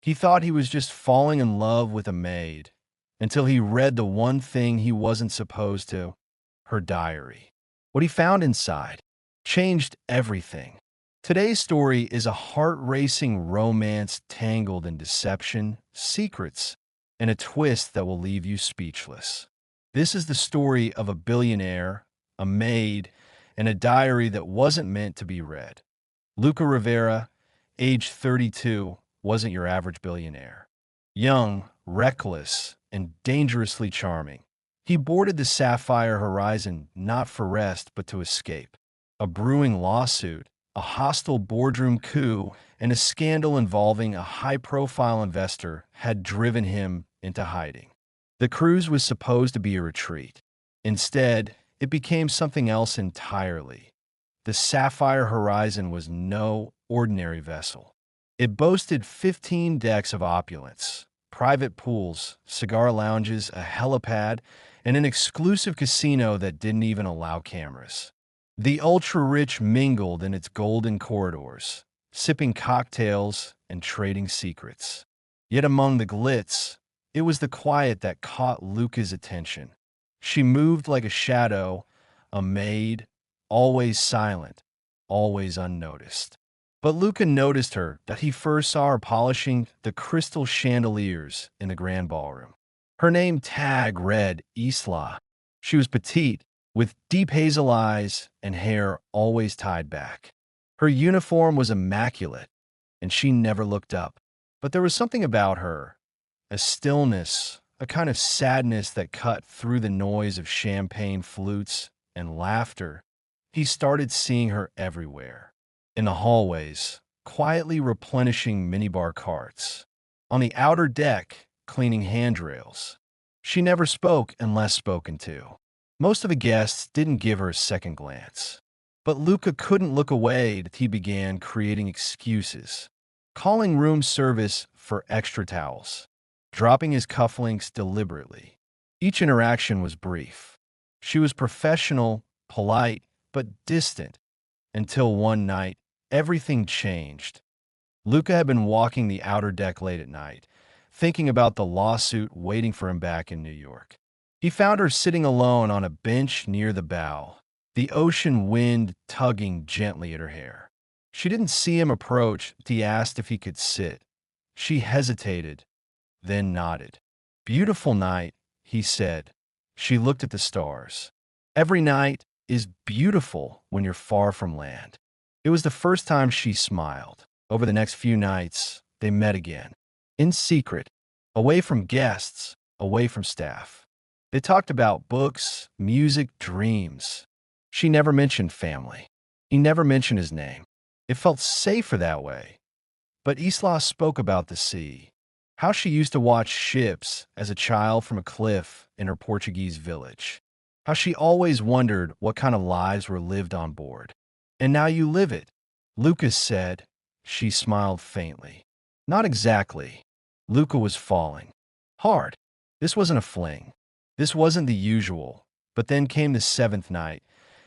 He thought he was just falling in love with a maid until he read the one thing he wasn't supposed to, her diary. What he found inside changed everything. Today's story is a heart-racing romance tangled in deception, secrets, and a twist that will leave you speechless. This is the story of a billionaire, a maid, and a diary that wasn't meant to be read. Luca Rivera, age 32, wasn't your average billionaire. Young, reckless, and dangerously charming. He boarded the Sapphire Horizon not for rest but to escape. A brewing lawsuit, a hostile boardroom coup, and a scandal involving a high-profile investor had driven him into hiding. The cruise was supposed to be a retreat. Instead, it became something else entirely. The Sapphire Horizon was no ordinary vessel. It boasted 15 decks of opulence, private pools, cigar lounges, a helipad, and an exclusive casino that didn't even allow cameras. The ultra-rich mingled in its golden corridors, sipping cocktails and trading secrets. Yet among the glitz, it was the quiet that caught Luca's attention. She moved like a shadow, a maid, always silent, always unnoticed. But Luca noticed her that he first saw her polishing the crystal chandeliers in the grand ballroom. Her name tag read Isla. She was petite, with deep hazel eyes and hair always tied back. Her uniform was immaculate, and she never looked up. But there was something about her, a stillness, a kind of sadness that cut through the noise of champagne flutes and laughter. He started seeing her everywhere. In the hallways, quietly replenishing minibar carts. On the outer deck, cleaning handrails. She never spoke unless spoken to. Most of the guests didn't give her a second glance. But Luca couldn't look away that he began creating excuses. Calling room service for extra towels. Dropping his cufflinks deliberately. Each interaction was brief. She was professional, polite, but distant. Until one night, everything changed. Luca had been walking the outer deck late at night, thinking about the lawsuit waiting for him back in New York. He found her sitting alone on a bench near the bow, the ocean wind tugging gently at her hair. She didn't see him approach. He asked if he could sit. She hesitated, then nodded. "Beautiful night," he said. She looked at the stars. "Every night is beautiful when you're far from land." It was the first time she smiled. Over the next few nights, they met again. In secret, away from guests, away from staff. They talked about books, music, dreams. She never mentioned family. He never mentioned his name. It felt safer that way. But Isla spoke about the sea, how she used to watch ships as a child from a cliff in her Portuguese village, how she always wondered what kind of lives were lived on board. "And now you live it," Lucas said. She smiled faintly. Not exactly. Luca was falling. Hard. This wasn't a fling. This wasn't the usual. But then came the seventh night.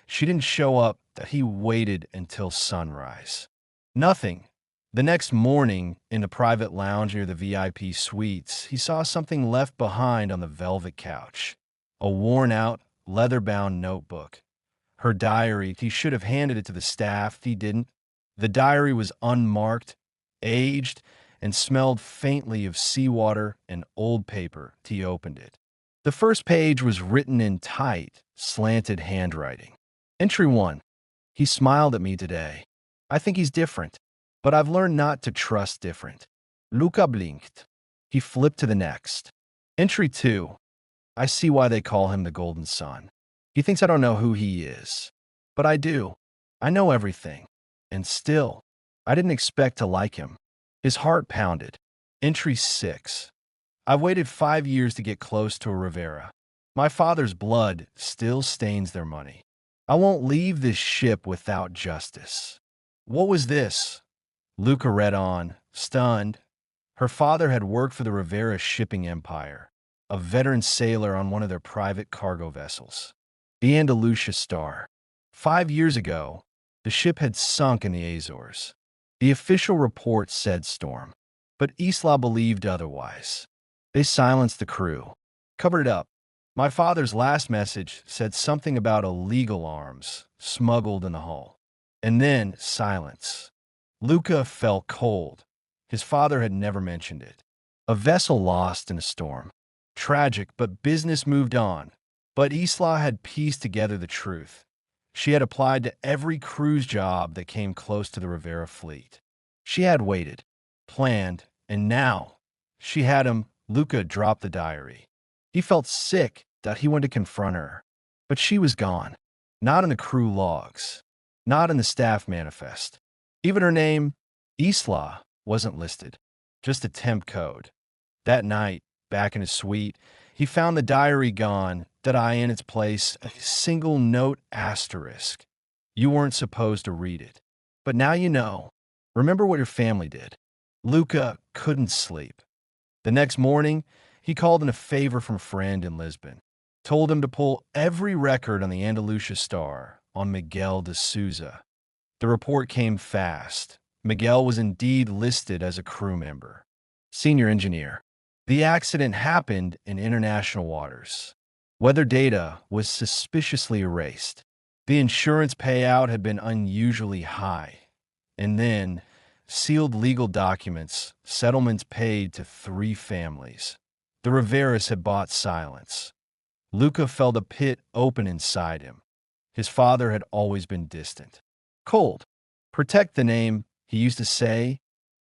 She didn't show up. That he waited until sunrise. Nothing. The next morning, in the private lounge near the VIP suites, he saw something left behind on the velvet couch. A worn-out, leather-bound notebook. Her diary. He should have handed it to the staff. He didn't. The diary was unmarked, aged, and smelled faintly of seawater and old paper. He opened it. The first page was written in tight, slanted handwriting. Entry 1. He smiled at me today. I think he's different, but I've learned not to trust different. Luca blinked. He flipped to the next. Entry 2. I see why they call him the Golden Sun. He thinks I don't know who he is. But I do. I know everything. And still, I didn't expect to like him. His heart pounded. Entry 6. I've waited 5 years to get close to a Rivera. My father's blood still stains their money. I won't leave this ship without justice. What was this? Luca read on, stunned. Her father had worked for the Rivera shipping empire, a veteran sailor on one of their private cargo vessels, the Andalusia Star. 5 years ago, the ship had sunk in the Azores. The official report said storm. But Isla believed otherwise. They silenced the crew, covered it up. My father's last message said something about illegal arms smuggled in the hull. And then silence. Luca felt cold. His father had never mentioned it. A vessel lost in a storm. Tragic, but business moved on. But Isla had pieced together the truth. She had applied to every cruise job that came close to the Rivera fleet. She had waited, planned, and now she had him. Luca dropped the diary. He felt sick that he wanted to confront her. But she was gone. Not in the crew logs. Not in the staff manifest. Even her name, Isla, wasn't listed. Just a temp code. That night, back in his suite, he found the diary gone, that I in its place a single note asterisk. You weren't supposed to read it. But now you know. Remember what your family did. Luca couldn't sleep. The next morning, he called in a favor from a friend in Lisbon. Told him to pull every record on the Andalusia Star on Miguel de Souza. The report came fast. Miguel was indeed listed as a crew member. Senior engineer. The accident happened in international waters. Weather data was suspiciously erased. The insurance payout had been unusually high. And then, sealed legal documents, settlements paid to 3 families. The Riveras had bought silence. Luca felt a pit open inside him. His father had always been distant. Cold. Protect the name, he used to say,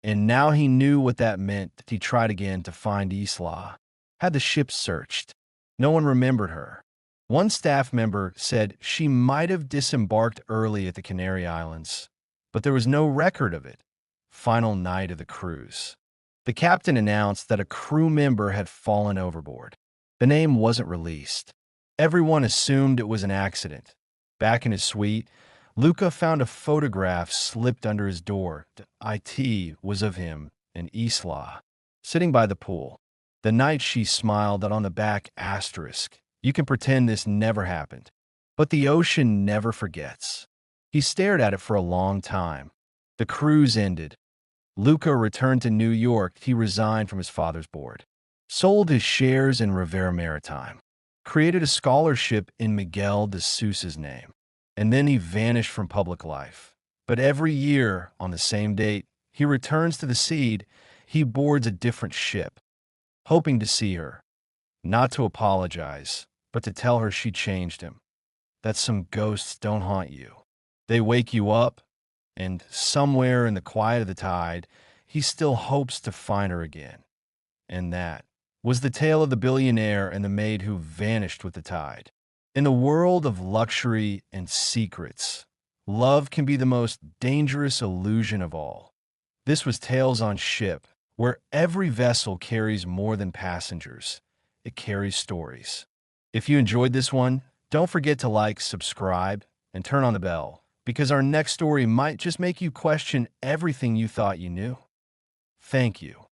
and now he knew what that meant. He tried again to find Isla. Had the ship searched. No one remembered her. One staff member said she might have disembarked early at the Canary Islands, but there was no record of it. Final night of the cruise. The captain announced that a crew member had fallen overboard. The name wasn't released. Everyone assumed it was an accident. Back in his suite, Luca found a photograph slipped under his door. The IT was of him and Isla, sitting by the pool. The night she smiled that on the back asterisk. You can pretend this never happened. But the ocean never forgets. He stared at it for a long time. The cruise ended. Luca returned to New York. He resigned from his father's board. Sold his shares in Rivera Maritime. Created a scholarship in Miguel de Sousa's name. And then he vanished from public life. But every year, on the same date, he returns to the Seed. He boards a different ship, hoping to see her. Not to apologize, but to tell her she changed him. That some ghosts don't haunt you. They wake you up, and somewhere in the quiet of the tide, he still hopes to find her again. And that was the tale of the billionaire and the maid who vanished with the tide. In the world of luxury and secrets, love can be the most dangerous illusion of all. This was Tales on Ship, where every vessel carries more than passengers. It carries stories. If you enjoyed this one, don't forget to like, subscribe, and turn on the bell, because our next story might just make you question everything you thought you knew. Thank you.